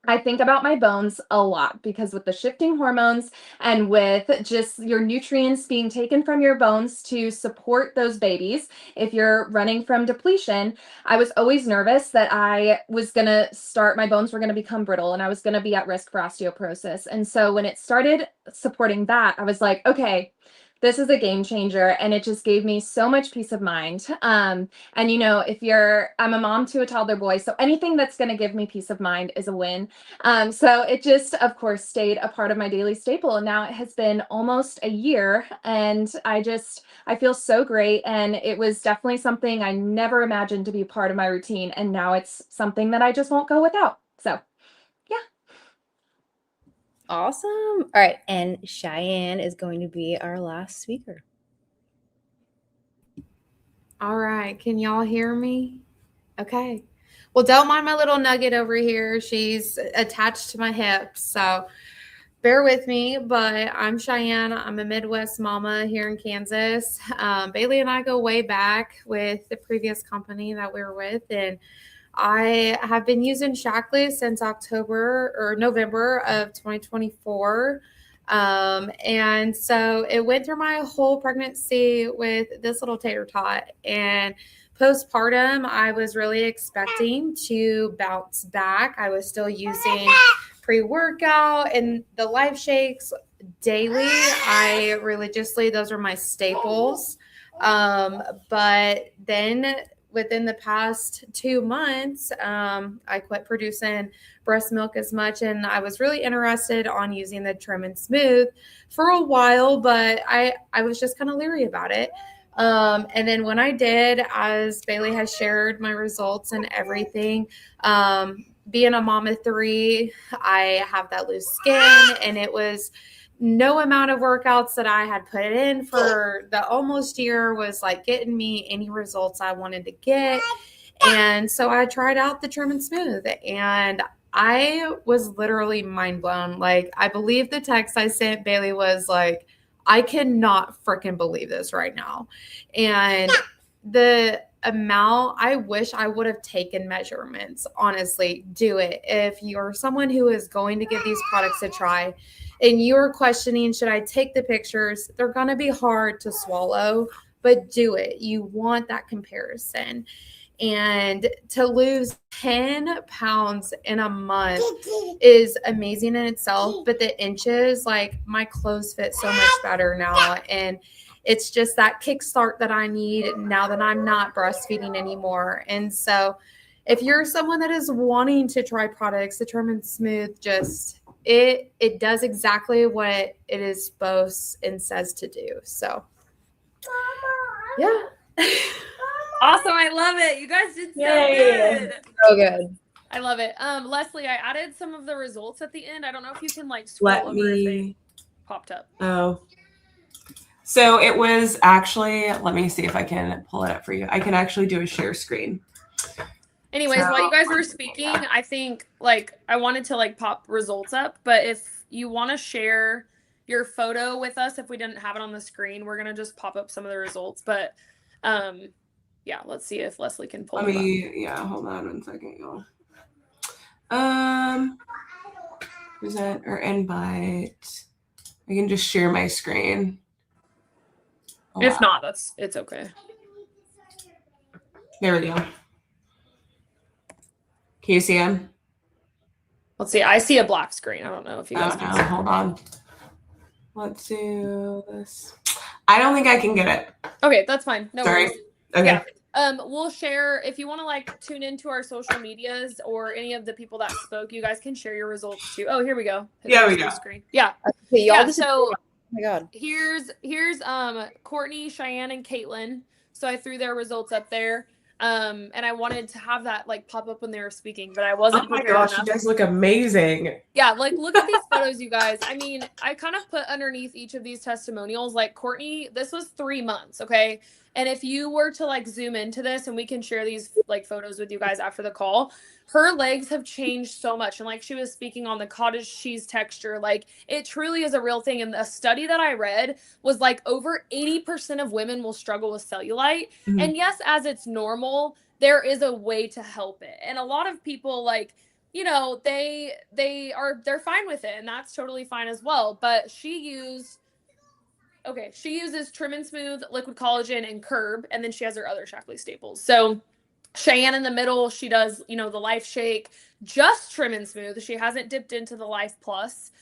I think about my bones a lot because with the shifting hormones and with just your nutrients being taken from your bones to support those babies, if you're running from depletion, I was always nervous that my bones were going to become brittle and I was going to be at risk for osteoporosis. And so when it started supporting that, I was like, okay, this is a game changer. And it just gave me so much peace of mind. And I'm a mom to a toddler boy, so anything that's going to give me peace of mind is a win. So it just, of course, stayed a part of my daily staple. And now it has been almost a year and I feel so great. And it was definitely something I never imagined to be part of my routine. And now it's something that I just won't go without. So yeah. Awesome. All right. And Cheyenne is going to be our last speaker. All right. Can y'all hear me? Okay. Well, don't mind my little nugget over here. She's attached to my hip. So bear with me. But I'm Cheyenne. I'm a Midwest mama here in Kansas. Bailey and I go way back with the previous company that we were with. And I have been using Shackley since November of 2024. And so it went through my whole pregnancy with this little tater tot. And postpartum, I was really expecting to bounce back. I was still using pre-workout and the life shakes daily. I religiously, those are my staples. But then within the past 2 months, I quit producing breast milk as much, and I was really interested on using the Trim and Smooth for a while, but I was just kind of leery about it. And then when I did, as Bailey has shared my results and everything, being a mom of 3, I have that loose skin, and it was no amount of workouts that I had put in for the almost year was like getting me any results I wanted to get. And so I tried out the Trim and Smooth, and I was literally mind blown. Like, I believe the text I sent Bailey was like, I cannot freaking believe this right now. And the amount, I wish I would have taken measurements. Honestly, do it. If you're someone who is going to give these products a try and you're questioning, should I take the pictures? They're going to be hard to swallow, but do it. You want that comparison. And to lose 10 pounds in a month is amazing in itself. But the inches, like, my clothes fit so much better now. And it's just that kickstart that I need now that I'm not breastfeeding anymore. And so if you're someone that is wanting to try products, the Trim and Smooth, just it does exactly what it is supposed and says to do. So yeah. Awesome. I love it. You guys did so Yay. good. So good. I love it. Leslie, I added some of the results at the end. I don't know if you can like scroll Let over if they me. popped up. Oh. So it was actually, let me see if I can pull it up for you. I can actually do a share screen. Anyways, while you guys were speaking, I think like I wanted to like pop results up, but if you want to share your photo with us, if we didn't have it on the screen, we're gonna just pop up some of the results. But yeah, let's see if Leslie can pull them up. Yeah, hold on 1 second, y'all. Present or invite. I can just share my screen. Oh, If wow. not, it's okay. There we go. Can you see him? Let's see. I see a black screen. I don't know if you guys can see. Hold on. Let's do this. I don't think I can get it. Okay, that's fine. No Sorry. worries. Okay. Yeah. We'll share if you want to like tune into our social medias or any of the people that spoke. You guys can share your results too. Oh, here we go. Yeah, we go. Screen. Yeah. Okay, y'all, Yeah. this is, So oh my God. here's Courtney, Cheyenne, and Caitlin. So I threw their results up there. And I wanted to have that like pop up when they were speaking, but I wasn't. Oh my prepared gosh, enough. you guys look amazing. Yeah, like look at these photos, you guys. I mean, I kind of put underneath each of these testimonials, like Courtney, this was 3 months, okay? And if you were to like zoom into this, and we can share these like photos with you guys after the call, her legs have changed so much. And like she was speaking on the cottage cheese texture, like it truly is a real thing. And a study that I read was like over 80% of women will struggle with cellulite. Mhm. And yes, as it's normal, there is a way to help it. And a lot of people like, you know, they're fine with it, and that's totally fine as well. But she uses Trim and Smooth, Liquid Collagen, and Curb, and then she has her other Shackley staples. So Cheyenne in the middle, she does, you know, the Life Shake, just Trim and Smooth. She hasn't dipped into the Life Plus.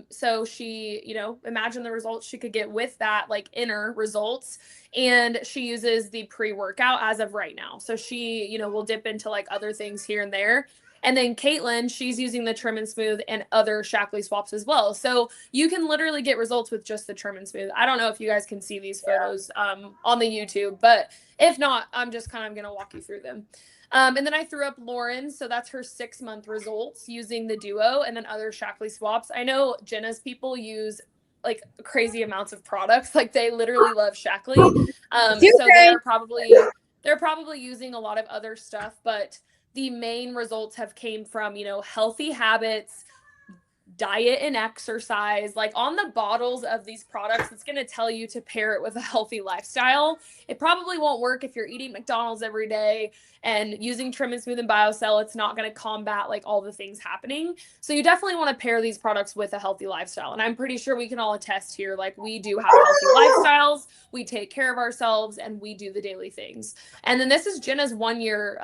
So she, you know, imagine the results she could get with that, like inner results. And she uses the pre-workout as of right now. So she, you know, will dip into like other things here and there. And then Caitlin, she's using the Trim and Smooth and other Shackley swaps as well. So you can literally get results with just the Trim and Smooth. I don't know if you guys can see these photos on the YouTube, but if not, I'm just kind of going to walk you through them. And then I threw up Lauren. So that's her 6-month results using the Duo and then other Shackley swaps. I know Jenna's people use like crazy amounts of products. Like they literally love Shackley. So they're probably using a lot of other stuff, but the main results have came from, you know, healthy habits, diet and exercise. Like on the bottles of these products, it's going to tell you to pair it with a healthy lifestyle. It probably won't work if you're eating McDonald's every day and using Trim and Smooth and BioCell. It's not going to combat like all the things happening. So you definitely want to pair these products with a healthy lifestyle. And I'm pretty sure we can all attest here, like we do have healthy lifestyles, we take care of ourselves, and we do the daily things. And then this is Jenna's 1 year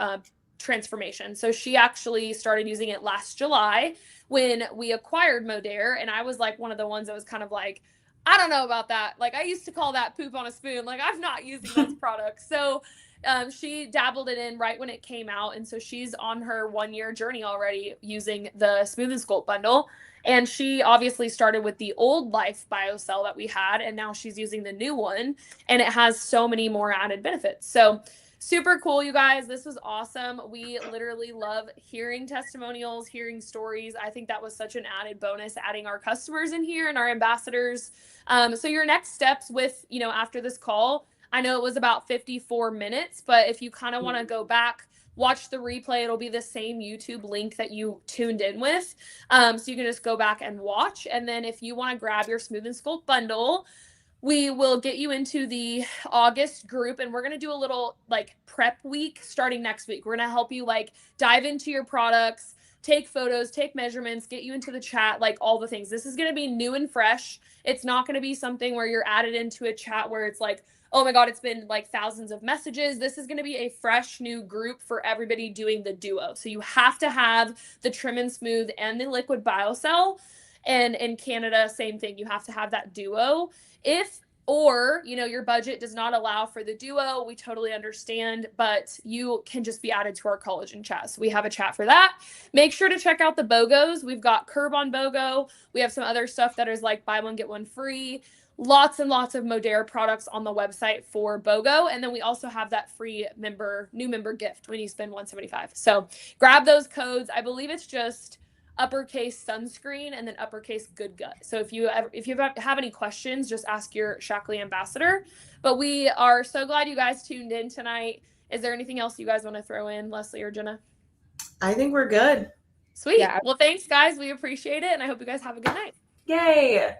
transformation. So she actually started using it last July when we acquired Modere, and I was like one of the ones that was kind of like, I don't know about that. Like, I used to call that poop on a spoon. Like, I'm not using those products. So she dabbled it in right when it came out. And so she's on her 1-year journey already using the Smooth and Sculpt bundle. And she obviously started with the old Life BioCell that we had, and now she's using the new one, and it has so many more added benefits. So super cool, you guys. This was awesome. We literally love hearing testimonials, hearing stories. I think that was such an added bonus, adding our customers in here and our ambassadors. So your next steps with, after this call, I know it was about 54 minutes, but if you kind of want to go back, watch the replay, it'll be the same YouTube link that you tuned in with. So you can just go back and watch. And then if you want to grab your Smooth and Sculpt bundle, we will get you into the August group, and we're going to do a little like prep week starting next week. We're going to help you like dive into your products, take photos, take measurements, get you into the chat, like all the things. This is going to be new and fresh. It's not going to be something where you're added into a chat where it's like, oh my God, it's been like thousands of messages. This is going to be a fresh new group for everybody doing the duo. So you have to have the Trim and Smooth and the Liquid BioCell. And in Canada, same thing. You have to have that duo. Or your budget does not allow for the duo, we totally understand, but you can just be added to our collagen chat. So we have a chat for that. Make sure to check out the BOGOs. We've got Curb on BOGO. We have some other stuff that is like buy one, get one free. Lots and lots of Modere products on the website for BOGO. And then we also have that free new member gift when you spend $175. So grab those codes. I believe it's just uppercase sunscreen and then uppercase good gut. So if you have any questions, just ask your Shackley ambassador. But we are so glad you guys tuned in tonight. Is there anything else you guys want to throw in, Leslie or Jenna? I think we're good. Sweet. Yeah. Well, thanks guys. We appreciate it. And I hope you guys have a good night. Yay.